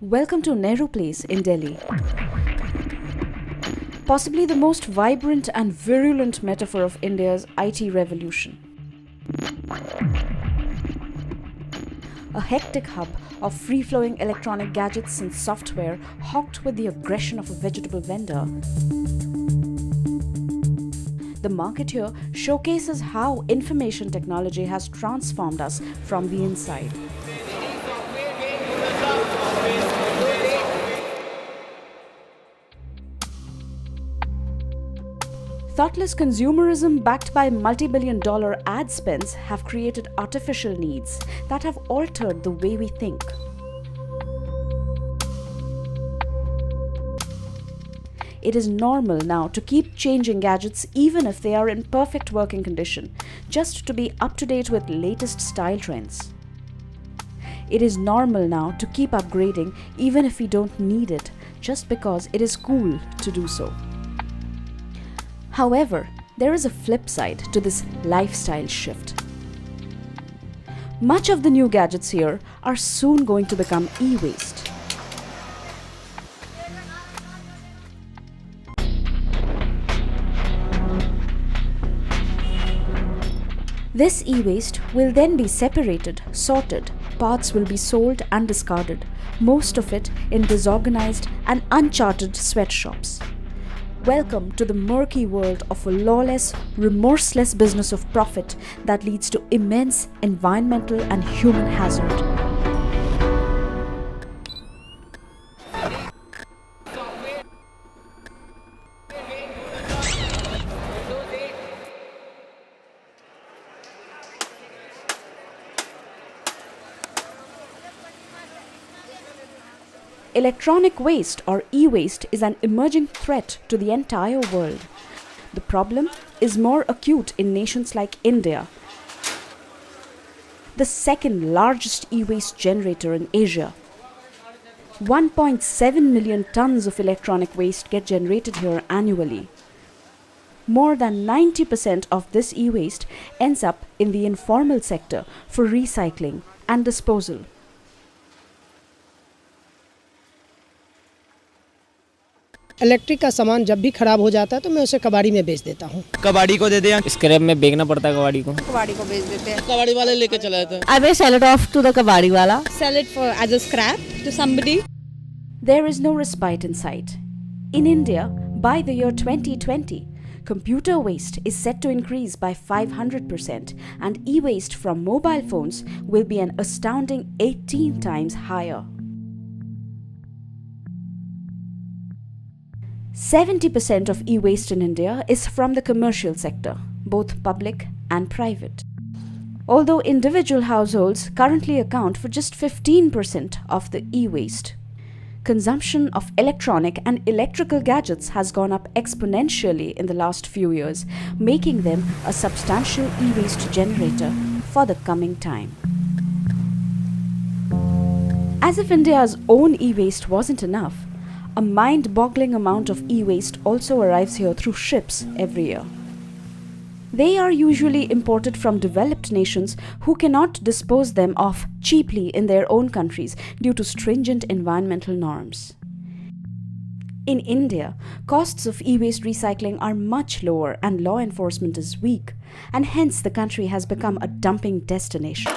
Welcome to Nehru Place in Delhi. Possibly the most vibrant and virulent metaphor of India's IT revolution. A hectic hub of free-flowing electronic gadgets and software hawked with the aggression of a vegetable vendor. The market here showcases how information technology has transformed us from the inside. Thoughtless consumerism backed by multi-billion-dollar ad spends have created artificial needs that have altered the way we think. It is normal now to keep changing gadgets even if they are in perfect working condition, just to be up to date with latest style trends. It is normal now to keep upgrading even if we don't need it, just because it is cool to do so. However, there is a flip side to this lifestyle shift. Much of the new gadgets here are soon going to become e-waste. This e-waste will then be separated, sorted, parts will be sold and discarded, most of it in disorganized and uncharted sweatshops. Welcome to the murky world of a lawless, remorseless business of profit that leads to immense environmental and human hazard. Electronic waste or e-waste is an emerging threat to the entire world. The problem is more acute in nations like India, the second largest e-waste generator in Asia. 1.7 million tons of electronic waste get generated here annually. More than 90% of this e-waste ends up in the informal sector for recycling and disposal. Electric का सामान जब भी खराब हो जाता है तो मैं उसे कबाड़ी में बेच देता हूँ। कबाड़ी को दे दिया, स्क्रैप में बेचना पड़ता है कबाड़ी को बेच देते हैं। कबाड़ी वाले लेके चले जाते हैं। I will sell it off to the kabadi wala. Sell it for as a scrap to somebody. There is no respite in sight. In India, by the year 2020, computer waste is set to increase by 500% and e-waste from mobile phones will be an astounding 18 times higher. 70% of e-waste in India is from the commercial sector, both public and private. Although individual households currently account for just 15% of the e-waste, consumption of electronic and electrical gadgets has gone up exponentially in the last few years, making them a substantial e-waste generator for the coming time. As if India's own e-waste wasn't enough, a mind-boggling amount of e-waste also arrives here through ships every year. They are usually imported from developed nations who cannot dispose them of cheaply in their own countries due to stringent environmental norms. In India, costs of e-waste recycling are much lower and law enforcement is weak, and hence the country has become a dumping destination.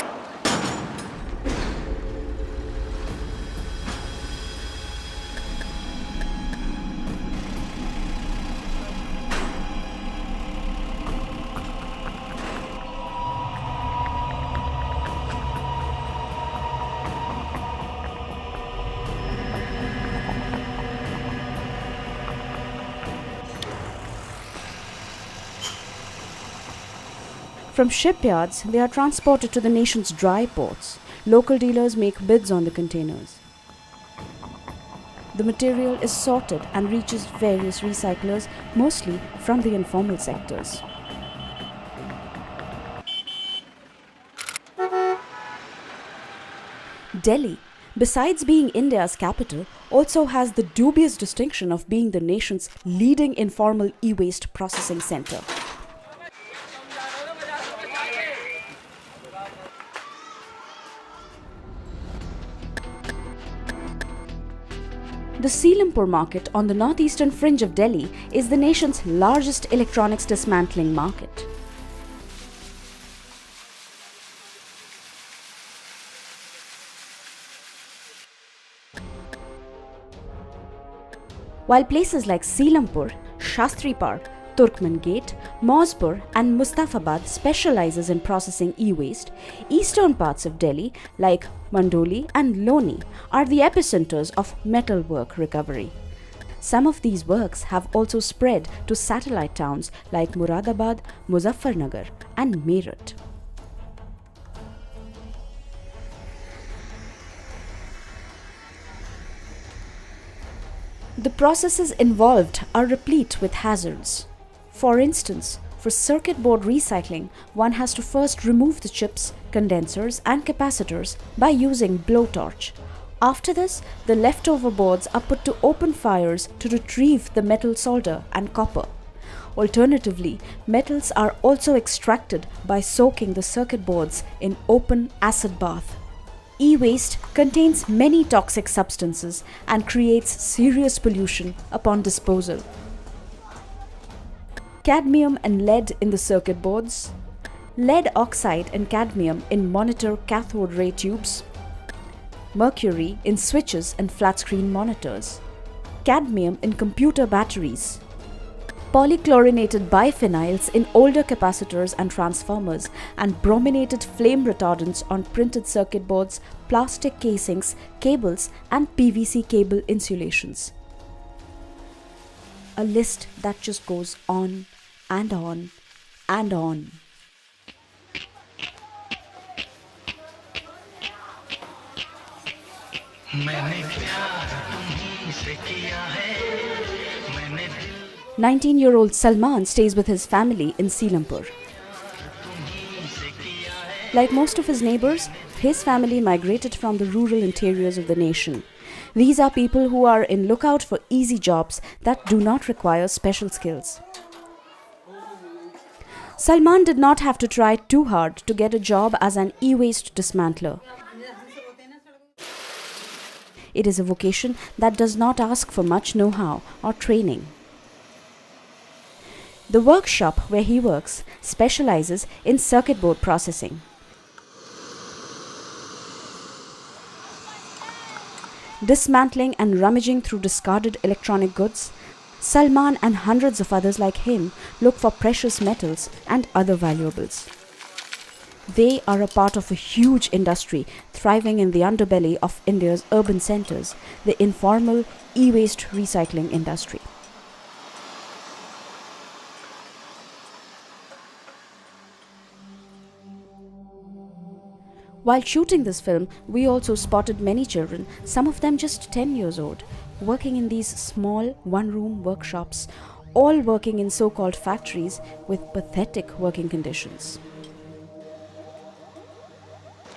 From shipyards, they are transported to the nation's dry ports. Local dealers make bids on the containers. The material is sorted and reaches various recyclers, mostly from the informal sectors. Delhi, besides being India's capital, also has the dubious distinction of being the nation's leading informal e-waste processing center. The Seelampur market on the northeastern fringe of Delhi is the nation's largest electronics dismantling market. While places like Seelampur, Shastri Park, Turkman Gate, Mauspur and Mustafabad specializes in processing e-waste, eastern parts of Delhi like Mandoli and Loni are the epicenters of metalwork recovery. Some of these works have also spread to satellite towns like Muradabad, Muzaffarnagar and Meerut. The processes involved are replete with hazards. For instance, for circuit board recycling, one has to first remove the chips, condensers and capacitors by using blowtorch. After this, the leftover boards are put to open fires to retrieve the metal solder and copper. Alternatively, metals are also extracted by soaking the circuit boards in open acid bath. E-waste contains many toxic substances and creates serious pollution upon disposal. Cadmium and lead in the circuit boards, lead oxide and cadmium in monitor cathode ray tubes, mercury in switches and flat screen monitors, cadmium in computer batteries, polychlorinated biphenyls in older capacitors and transformers, and brominated flame retardants on printed circuit boards, plastic casings, cables and PVC cable insulations. A list that just goes on and on and on. मैंने प्यार तुम्हीं से किया है, मैंने 19-year-old Salman stays with his family in Seelampur. Like most of his neighbors, his family migrated from the rural interiors of the nation. These are people who are in lookout for easy jobs that do not require special skills. Salman did not have to try too hard to get a job as an e-waste dismantler. It is a vocation that does not ask for much know-how or training. The workshop where he works specializes in circuit board processing. Dismantling and rummaging through discarded electronic goods, Salman and hundreds of others like him look for precious metals and other valuables. They are a part of a huge industry thriving in the underbelly of India's urban centers, the informal e-waste recycling industry. While shooting this film, we also spotted many children, some of them just 10 years old, working in these small one-room workshops, all working in so-called factories with pathetic working conditions.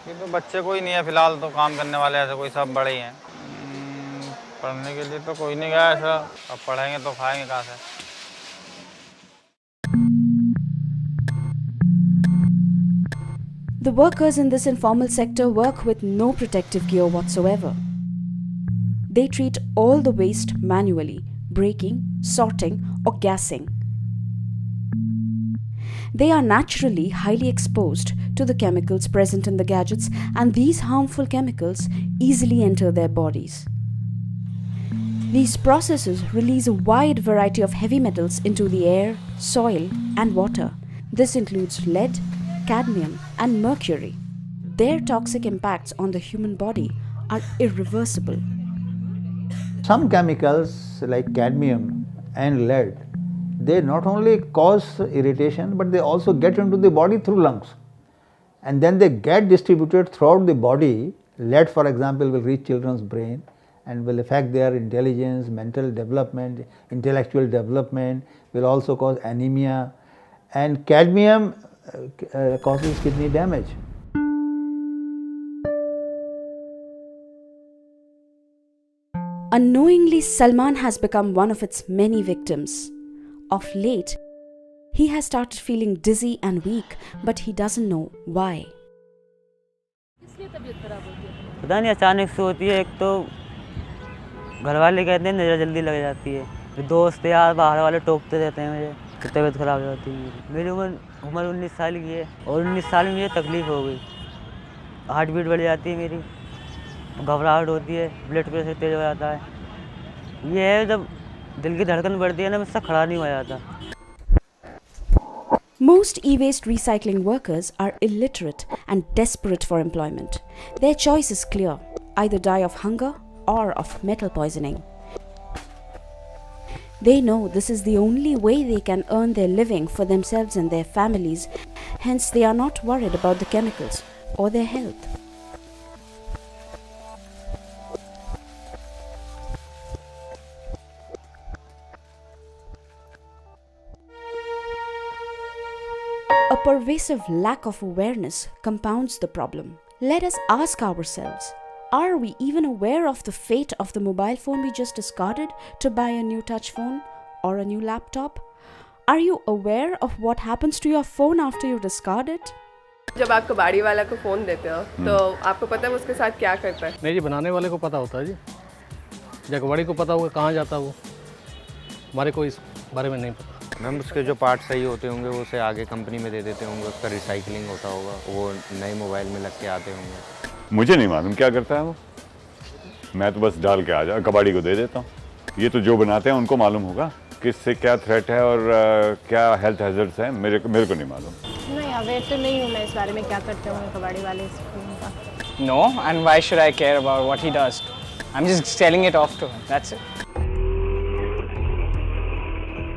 ये तो बच्चे कोई नहीं है फिलहाल तो काम करने वाले ऐसे कोई सब बड़े ही हैं पढ़ने के लिए तो कोई नहीं गया ऐसा अब पढ़ेंगे तो खाएंगे कहाँ से The workers in this informal sector work with no protective gear whatsoever. They treat all the waste manually, breaking, sorting or gassing. They are naturally highly exposed to the chemicals present in the gadgets, and these harmful chemicals easily enter their bodies. These processes release a wide variety of heavy metals into the air, soil and water. This includes lead, cadmium and mercury. Their toxic impacts on the human body are irreversible. Some chemicals like cadmium and lead, they not only cause irritation but they also get into the body through lungs. And then they get distributed throughout the body. Lead, for example, will reach children's brain and will affect their intelligence, mental development, intellectual development, will also cause anemia. And cadmium causes kidney damage. Unknowingly, Salman has become one of its many victims. Of late, he has started feeling dizzy and weak, but he doesn't know why. पता नहीं अचानक से होती है एक तो घर वाले कहते हैं नज़र जल्दी लग जाती है, फिर दोस्त यार बाहर वाले टोकते रहते हैं मुझे, तो तबीयत ख़राब हो जाती है। मेरी उम्र 19 साल की है और 19 साल में मुझे तकलीफ़ हो गई, हार्ट बीट बढ़ जाती है मेरी, घबराहट होती है, ब्लड प्रेशर तेज़ हो जाता है। ये है जब दिल की धड़कन बढ़ती है ना, मुझसे खड़ा नहीं हो जाता। Most e-waste recycling workers are illiterate and desperate for employment. Their choice is clear: either die of hunger or of metal poisoning. They know this is the only way they can earn their living for themselves and their families, hence they are not worried about the chemicals or their health. A pervasive lack of awareness compounds the problem. Let us ask ourselves, are we even aware of the fate of the mobile phone we just discarded to buy a new touch phone or a new laptop? Are you aware of what happens to your phone after you discard it? जब आप कबाड़ी वाला को phone देते हो तो आपको पता है वो उसके साथ क्या करता है? नहीं जी, बनाने वाले को पता होता है जी, या कबाड़ी को पता होगा कहाँ जाता है वो, हमारे को इस बारे में नहीं पता। मैम उसके जो पार्ट सही होते होंगे वो उसे आगे कंपनी में दे देते होंगे, उसका रिसाइकलिंग होता होगा, वो नए मोबाइल में लग के आते होंगे। मुझे नहीं मालूम क्या करता है वो, मैं तो बस डाल के आ जा कबाड़ी को दे देता हूँ। ये तो जो बनाते हैं उनको मालूम होगा किससे क्या थ्रेट है और क्या हेल्थ हैजर्ड्स हैं, मेरे को नहीं मालूम। नहीं, अवेयर तो नहीं हूँ मैं इस बारे में क्या करते होंगे कबाड़ी वाले इस फोन का। No, and why should I care about what he does? I'm just selling it off to him. That's it.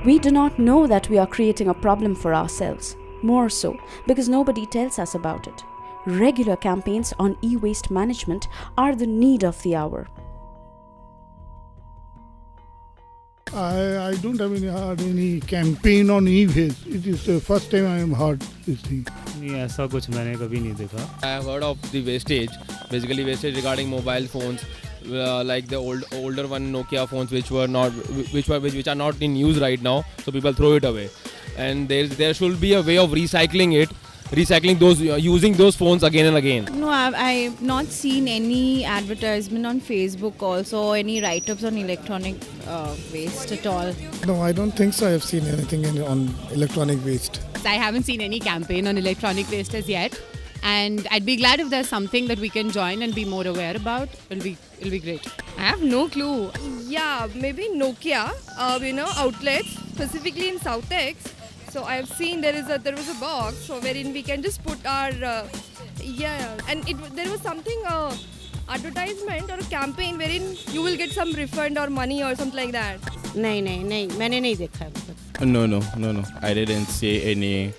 We do not know that we are creating a problem for ourselves. More so, because nobody tells us about it. Regular campaigns on e-waste management are the need of the hour. I don't have any campaign on e-waste. It is the first time I have heard this thing. नहीं, ऐसा कुछ मैंने कभी नहीं देखा। I have heard of the wastage, basically wastage regarding mobile phones, like the older one Nokia phones which are not in use right now, so people throw it away, and there should be a way of recycling those, using those phones again and again. No, I've not seen any advertisement on Facebook also, any write-ups on electronic waste at all. No, I don't think so. I have seen anything on electronic waste. I haven't seen any campaign on electronic waste as yet, and I'd be glad if there's something that we can join and be more aware about. It'll be great. I have no clue. Yeah, maybe Nokia, outlets specifically in Southex. So I have seen there was a box wherein we can just put our and there was something advertisement or a campaign wherein you will get some refund or money or something like that. नहीं, मैंने नहीं देखा। No. I didn't see any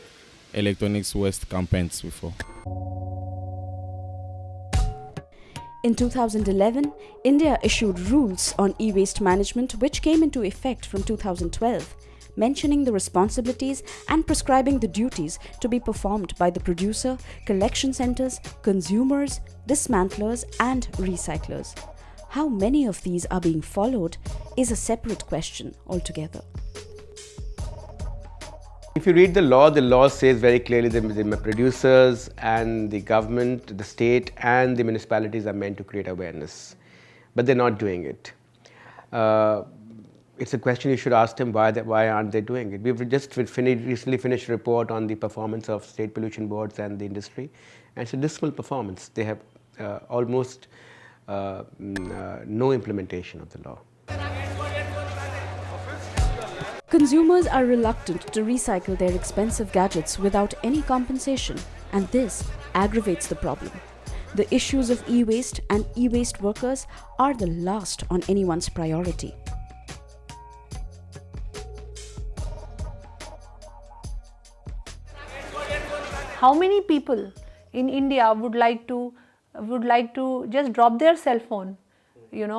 electronics waste campaigns before. In 2011, India issued rules on e-waste management which came into effect from 2012, mentioning the responsibilities and prescribing the duties to be performed by the producer, collection centers, consumers, dismantlers, and recyclers. How many of these are being followed is a separate question altogether. If you read the law says very clearly that the producers and the government, the state and the municipalities are meant to create awareness, but they're not doing it. It's a question you should ask them why aren't they doing it. We've just recently finished a report on the performance of state pollution boards and the industry, and it's a dismal performance. They have almost no implementation of the law. Consumers are reluctant to recycle their expensive gadgets without any compensation, and this aggravates the problem. The issues of e-waste and e-waste workers are the last on anyone's priority. How many people in India would like to just drop their cell phone, in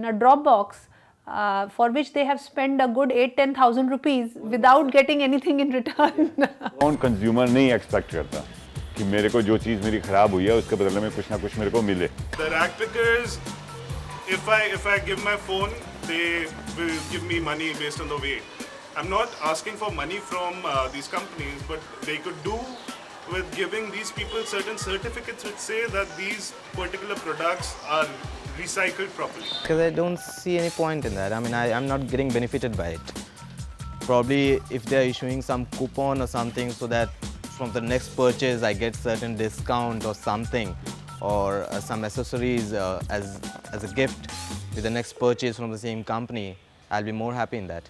a drop box, for which they have spent a good 8-10,000 rupees without getting anything in return? कौन consumer नहीं expect करता कि मेरे को जो चीज़ मेरी खराब हुई है उसके बदले में कुछ ना कुछ मेरे को मिले. The rack pickers, if I give my phone, they will give me money based on the weight. I'm not asking for money from these companies, but they could do with giving these people certain certificates which say that these particular products are recycled properly? Because I don't see any point in that. I mean, I'm not getting benefited by it. Probably if they're issuing some coupon or something so that from the next purchase I get certain discount or something, or some accessories as a gift with the next purchase from the same company, I'll be more happy in that.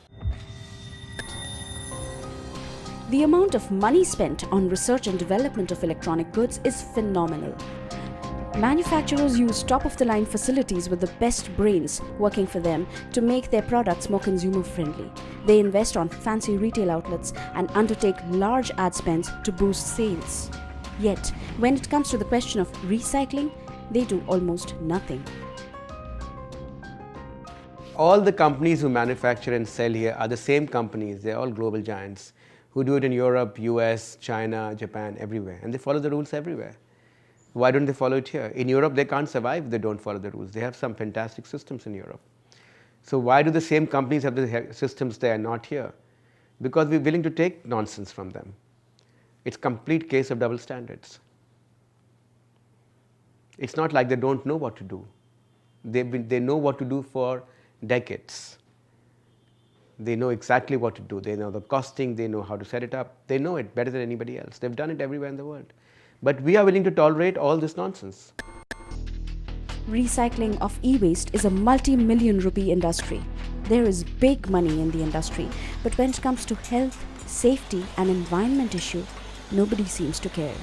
The amount of money spent on research and development of electronic goods is phenomenal. Manufacturers use top-of-the-line facilities with the best brains working for them to make their products more consumer-friendly. They invest on fancy retail outlets and undertake large ad spends to boost sales. Yet, when it comes to the question of recycling, they do almost nothing. All the companies who manufacture and sell here are the same companies. They're all global giants who do it in Europe, US, China, Japan, everywhere. And they follow the rules everywhere. Why don't they follow it here? In Europe, they can't survive if they don't follow the rules. They have some fantastic systems in Europe. So why do the same companies have the systems there and not here? Because we're willing to take nonsense from them. It's a complete case of double standards. It's not like they don't know what to do. They know what to do for decades. They know exactly what to do. They know the costing, they know how to set it up. They know it better than anybody else. They've done it everywhere in the world. But we are willing to tolerate all this nonsense. Recycling of e-waste is a multi-million rupee industry. There is big money in the industry, but when it comes to health, safety and environment issue, nobody seems to care.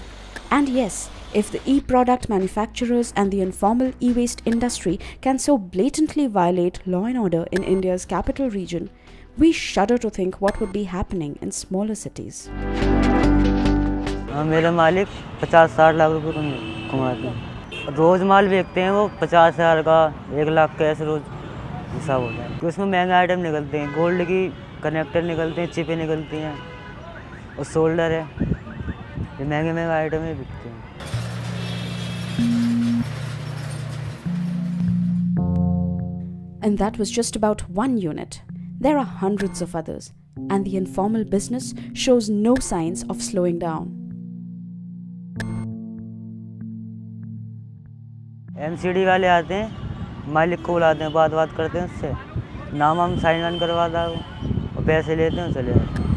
And yes, if the e-product manufacturers and the informal e-waste industry can so blatantly violate law and order in India's capital region, we shudder to think what would be happening in smaller cities. मेरा मालिक 50-60 लाख रुपए कमाते हैं। रोज़ माल बेचते हैं वो 50,000 का, 1 लाख का ऐसे रोज़ हिसाब होता है। उसमें महंगे आइटम निकलते हैं, गोल्ड की कनेक्टर निकलते हैं, चिपें निकलती हैं और शोल्डर है, ये महंगे आइटम ही बिकते हैं। And that was just about one unit. There are hundreds of others, and the informal business shows no signs of slowing down. MCD वाले आते हैं, मालिक को बुलाते हैं, बात करते हैं उससे, नाम हम साइन वाइन करवा दो और पैसे लेते हैं चले जाते हैं।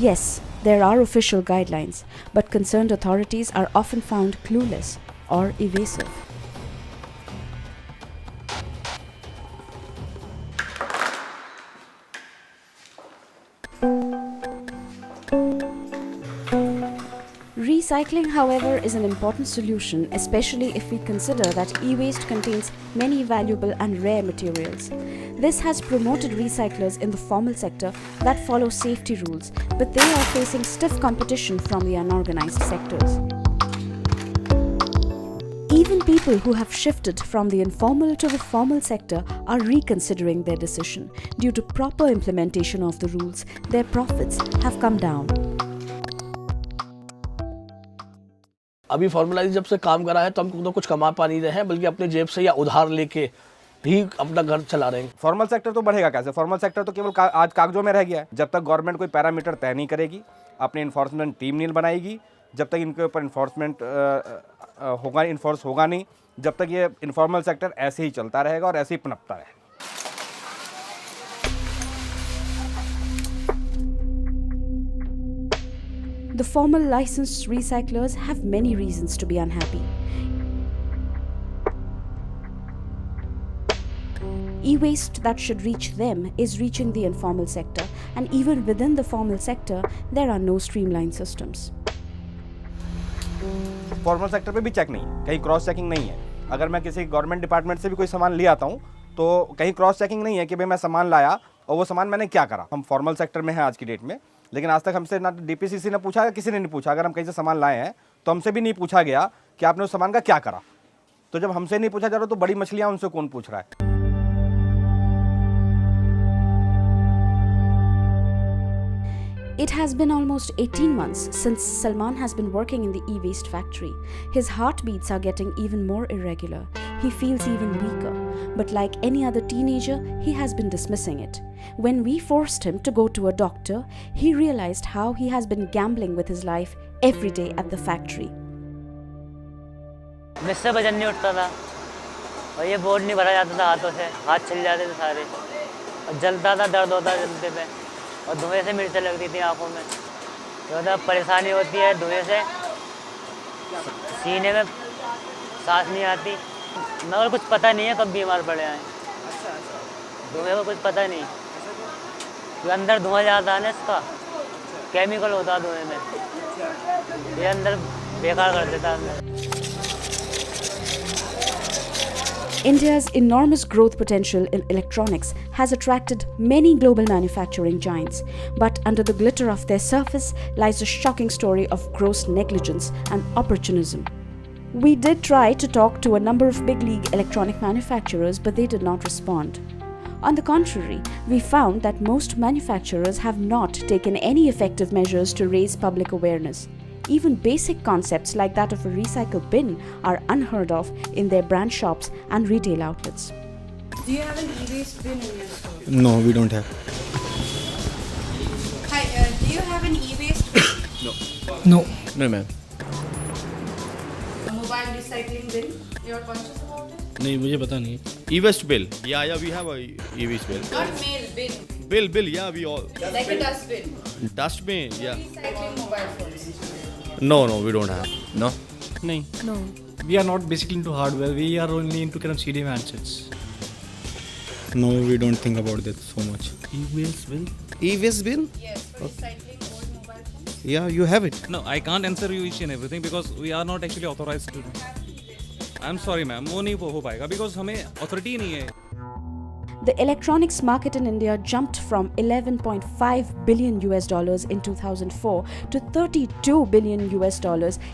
Yes, there are official guidelines, but concerned authorities are often found clueless or evasive. Recycling, however, is an important solution, especially if we consider that e-waste contains many valuable and rare materials. This has promoted recyclers in the formal sector that follow safety rules, but they are facing stiff competition from the unorganized sectors. Even people who have shifted from the informal to the formal sector are reconsidering their decision. Due to proper implementation of the rules, their profits have come down. अभी formalise जब से काम करा है तो हम तो कुछ कमा पा नहीं रहे हैं, बल्कि अपने जेब से या उधार लेके भी अपना घर चला रहे हैं। फॉर्मल सेक्टर तो बढ़ेगा कैसे? फॉर्मल सेक्टर तो केवल आज कागजों में रह गया है। जब तक गवर्नमेंट कोई पैरामीटर तय नहीं करेगी, अपनी इन्फोर्समेंट टीम नहीं बनाएगी, जब तक इनके ऊपर इन्फोर्स होगा नहीं, जब तक ये इनफॉर्मल सेक्टर ऐसे ही चलता रहेगा और ऐसे ही पनपता रहेगा। The formal licensed recyclers have many reasons to be unhappy. E-waste that should reach them is reaching the informal sector, and even within the formal sector, there are no streamlined systems. Formal sector पे भी check नहीं है, कहीं cross checking नहीं है। अगर मैं किसी गवर्नमेंट डिपार्टमेंट से भी कोई सामान ले आता हूँ तो कहीं क्रॉस चेकिंग नहीं है कि भाई मैं सामान लाया और वो सामान मैंने क्या करा। हम फॉर्मल सेक्टर में हैं आज की डेट में, लेकिन आज तक हमसे ना डीपीसीसी ने पूछा, किसी ने नहीं पूछा। अगर हम कहीं से सामान लाए हैं तो हमसे भी नहीं पूछा गया कि आपने उस सामान का क्या करा। तो जब हमसे नहीं पूछा जा रहा तो बड़ी मछलियाँ उनसे कौन पूछ रहा है? It has been almost 18 months since Salman has been working in the e-waste factory. His heartbeats are getting even more irregular. He feels even weaker. But like any other teenager, he has been dismissing it. When we forced him to go to a doctor, he realized how he has been gambling with his life every day at the factory. मुझसे वजन नहीं उठता था और ये board नहीं भरा जाता था हाथों से, हाथ छिल जाते थे सारे और जलता था, दर्द होता जलते पे और धुएं से मिर्चें लगती थी आँखों में। तो मतलब परेशानी होती है धुएं से, सीने में सांस नहीं आती, मगर कुछ पता नहीं है कब बीमार पड़े हैं। धुएं को कुछ पता नहीं, तो अंदर धुआं जाता है ना, इसका केमिकल होता है धुएं में, ये अंदर बेकार कर देता है अंदर। India's enormous growth potential in electronics has attracted many global manufacturing giants, but under the glitter of their surface lies a shocking story of gross negligence and opportunism. We did try to talk to a number of big league electronic manufacturers, but they did not respond. On the contrary, we found that most manufacturers have not taken any effective measures to raise public awareness. Even basic concepts like that of a recycle bin are unheard of in their brand shops and retail outlets. Do you have an e-waste bin in your store? No, we don't have. Hi, do you have an e-waste bin? No. No, ma'am. A mobile recycling bin? You're conscious about it? नहीं मुझे पता नहीं. E-waste bill. Yeah, we have a e-waste bill. Not mail, bin. Bill, yeah, we all. Like a dustbin. Dustbin, yeah. Recycling mobile phones. No, we don't have. No. No. We are not basically into hardware. We are only into kind of CDM handsets. No, we don't think about that so much. E-waste bin? E-waste bin? Yes, for recycling old mobile phones. Yeah, you have it. No, I can't answer you each and everything because we are not actually authorized to. I'm sorry, ma'am. वो नहीं हो पाएगा because हमें authority नहीं है. The electronics market in India jumped from $11.5 billion in 2004 to $32 billion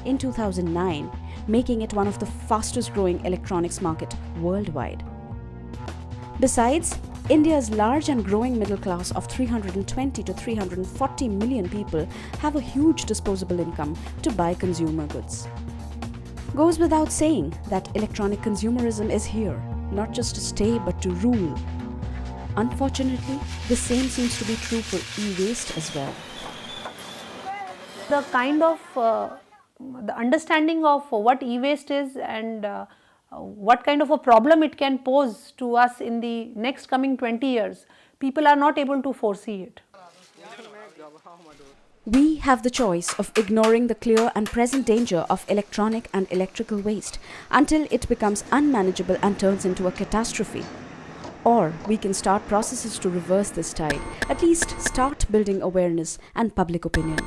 in 2009, making it one of the fastest growing electronics market worldwide. Besides, India's large and growing middle class of 320 to 340 million people have a huge disposable income to buy consumer goods. Goes without saying that electronic consumerism is here, not just to stay but to rule. Unfortunately, the same seems to be true for e-waste as well. The kind of the understanding of what e-waste is and what kind of a problem it can pose to us in the next coming 20 years, people are not able to foresee it. We have the choice of ignoring the clear and present danger of electronic and electrical waste until it becomes unmanageable and turns into a catastrophe. Or we can start processes to reverse this tide, at least start building awareness and public opinion.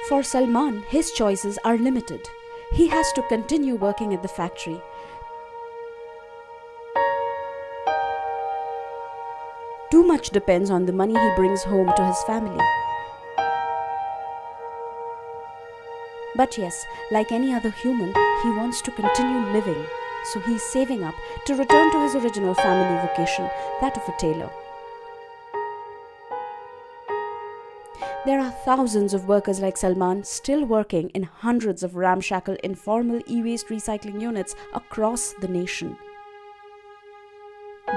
For Salman, his choices are limited. He has to continue working at the factory. Too much depends on the money he brings home to his family. But yes, like any other human, he wants to continue living. So he's saving up to return to his original family vocation, that of a tailor. There are thousands of workers like Salman still working in hundreds of ramshackle informal e-waste recycling units across the nation.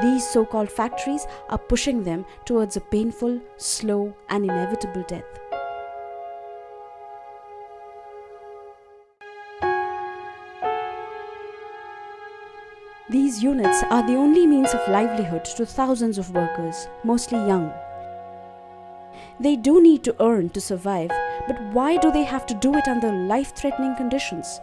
These so-called factories are pushing them towards a painful, slow and inevitable death. These units are the only means of livelihood to thousands of workers, mostly young. They do need to earn to survive, but why do they have to do it under life-threatening conditions?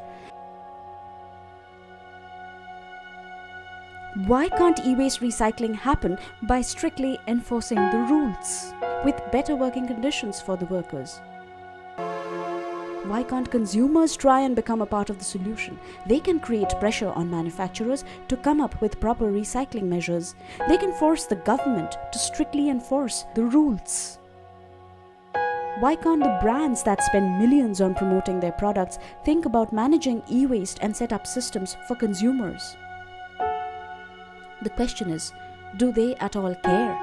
Why can't e-waste recycling happen by strictly enforcing the rules with better working conditions for the workers? Why can't consumers try and become a part of the solution? They can create pressure on manufacturers to come up with proper recycling measures. They can force the government to strictly enforce the rules. Why can't the brands that spend millions on promoting their products think about managing e-waste and set up systems for consumers? The question is, do they at all care?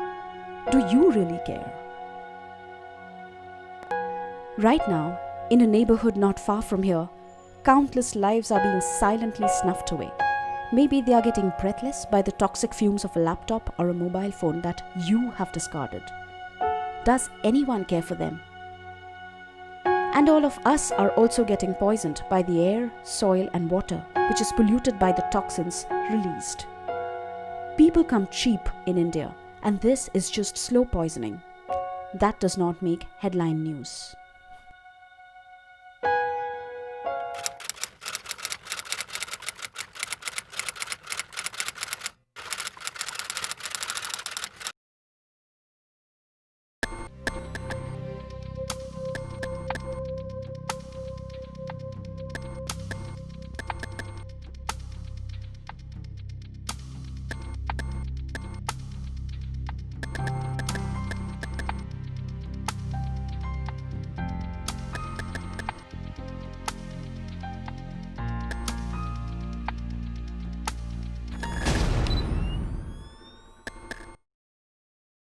Do you really care? Right now, in a neighborhood not far from here, countless lives are being silently snuffed away. Maybe they are getting breathless by the toxic fumes of a laptop or a mobile phone that you have discarded. Does anyone care for them? And all of us are also getting poisoned by the air, soil and water, which is polluted by the toxins released. People come cheap in India, and this is just slow poisoning. That does not make headline news.